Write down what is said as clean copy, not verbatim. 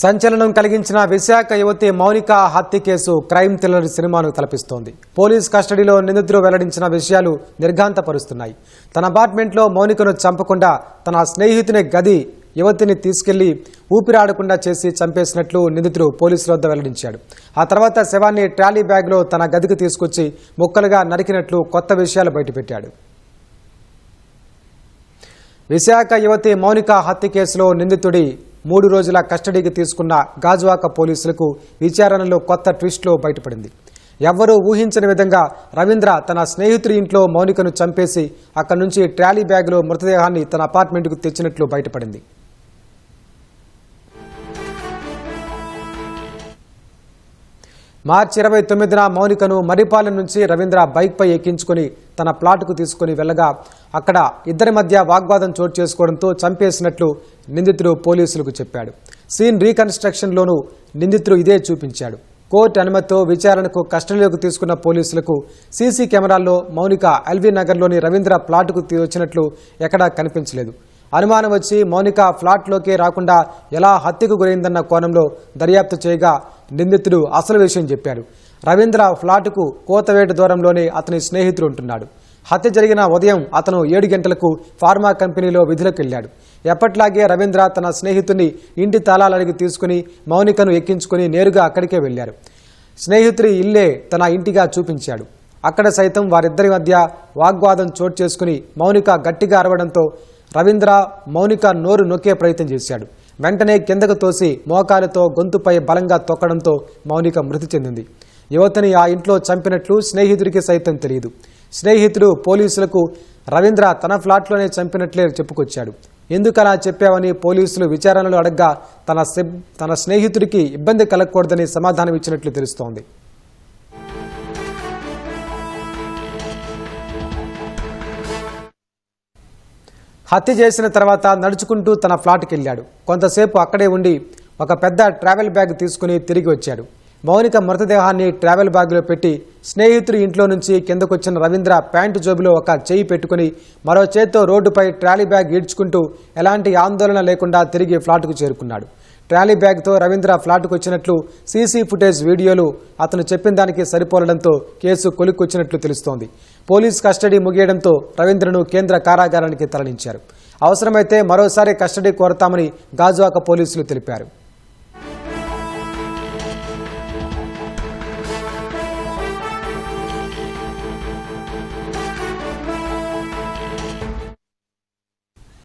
సంచలనం కలిగించిన విశాఖ యువతి మౌనిక హత్య కేసు క్రైమ్ థ్రిల్లర్ సినిమాను తలపిస్తోంది. పోలీస్ కస్టడీలో నిందితులు వెల్లడించిన విషయాలు నిర్ఘాంతపరుస్తున్నాయి. తన అపార్ట్మెంట్లో మౌనికను చంపకుండా తన స్నేహితుని గది యువతిని తీసుకెళ్లి ఊపిరాడకుండా చేసి చంపేసినట్లు నిందితుడు పోలీసుల వద్ద వెల్లడించాడు. ఆ తర్వాత శవాన్ని ట్రాలీ బ్యాగ్లో తన గదికి తీసుకొచ్చి ముక్కలుగా నరికినట్లు కొత్త విషయాలు బయటపెట్టాడు. విశాఖ యువతి మౌనిక హత్య కేసులో నిందితుడి 3 రోజుల కస్టడీకి తీసుకున్న గాజువాక పోలీసులకు విచారణలో కొత్త ట్విస్ట్లో బయటపడింది. ఎవ్వరూ ఊహించని విధంగా రవీంద్ర తన స్నేహితుడి ఇంట్లో మౌనికను చంపేసి అక్కడి నుంచి ట్రాలీ బ్యాగులో మృతదేహాన్ని తన అపార్ట్మెంట్కు తెచ్చినట్లు బయటపడింది. మార్చి 29న మౌనికను మర్రిపాలెం నుంచి రవీంద్ర బైక్పై ఎక్కించుకుని తన ప్లాట్కు తీసుకుని వెళ్లగా అక్కడ ఇద్దరి మధ్య వాగ్వాదం చోటు చేసుకోవడంతో చంపేసినట్లు నిందితుడు పోలీసులకు చెప్పాడు. సీన్ రీకన్స్ట్రక్షన్లోనూ నిందితుడు ఇదే చూపించాడు. కోర్టు అనుమతితో విచారణకు కస్టడీలోకి తీసుకున్న పోలీసులకు సీసీ కెమెరాల్లో మౌనిక ఎల్వీ నగర్లోని రవీంద్ర ప్లాట్కు వచ్చినట్లు ఎక్కడా కనిపించలేదు. అనుమానం వచ్చి మౌనిక ఫ్లాట్లోకే రాకుండా ఎలా హత్యకు గురైందన్న కోణంలో దర్యాప్తు చేయగా నిందితుడు అసలు విషయం చెప్పాడు. రవీంద్ర ఫ్లాటుకు కోతవేట దూరంలోనే అతని స్నేహితుడు ఉంటున్నాడు. హత్య జరిగిన ఉదయం అతను 7 గంటలకు ఫార్మా కంపెనీలో విధులకు వెళ్లాడు. ఎప్పట్లాగే రవీంద్ర తన స్నేహితుడిని ఇంటి తాళాలు అడిగి తీసుకుని మౌనికను ఎక్కించుకుని నేరుగా అక్కడికే వెళ్లారు. స్నేహితుడి ఇల్లే తన ఇంటిగా చూపించాడు. అక్కడ సైతం వారిద్దరి మధ్య వాగ్వాదం చోటు చేసుకుని మౌనిక గట్టిగా అరవడంతో రవీంద్ర మౌనిక నోరు నొక్కే ప్రయత్నం చేశాడు. వెంటనే కిందకు తోసి మోకాలితో గొంతుపై బలంగా తొక్కడంతో మౌనిక మృతి చెందింది. యువతిని ఆ ఇంట్లో చంపినట్లు స్నేహితుడికి సైతం తెలియదు. స్నేహితుడు పోలీసులకు రవీంద్ర తన ఫ్లాట్లోనే చంపినట్లే చెప్పుకొచ్చాడు. ఎందుకలా చెప్పావని పోలీసులు విచారణలో అడగ్గా తన స్నేహితుడికి ఇబ్బంది కలగకూడదని సమాధానం ఇచ్చినట్లు తెలుస్తోంది. హత్య చేసిన తర్వాత నడుచుకుంటూ తన ఫ్లాట్కి వెళ్ళాడు. కొంతసేపు అక్కడే ఉండి ఒక పెద్ద ట్రావెల్ బ్యాగ్ తీసుకుని తిరిగి వచ్చాడు. మౌనిక మృతదేహాన్ని ట్రావెల్ బ్యాగ్లో పెట్టి స్నేహితుడి ఇంట్లో నుంచి కిందకొచ్చిన రవీంద్ర ప్యాంటు జోబులో ఒక చెయ్యి పెట్టుకుని మరో చేత్తో రోడ్డుపై ట్రాలీ బ్యాగ్ ఈడ్చుకుంటూ ఎలాంటి ఆందోళన లేకుండా తిరిగి ఫ్లాట్కు చేరుకున్నాడు. ట్రాలీ బ్యాగ్తో రవీంద్ర ఫ్లాట్కు వచ్చినట్లు సీసీ ఫుటేజ్ వీడియోలు అతను చెప్పిన దానికి సరిపోలడంతో కేసు కొలిక్కొచ్చినట్లు తెలుస్తోంది. పోలీస్ కస్టడీ ముగియడంతో రవీంద్రను కేంద్ర కారాగారానికి తరలించారు. అవసరమైతే మరోసారి కస్టడీ కోరతామని గాజువాక పోలీసులు తెలిపారు.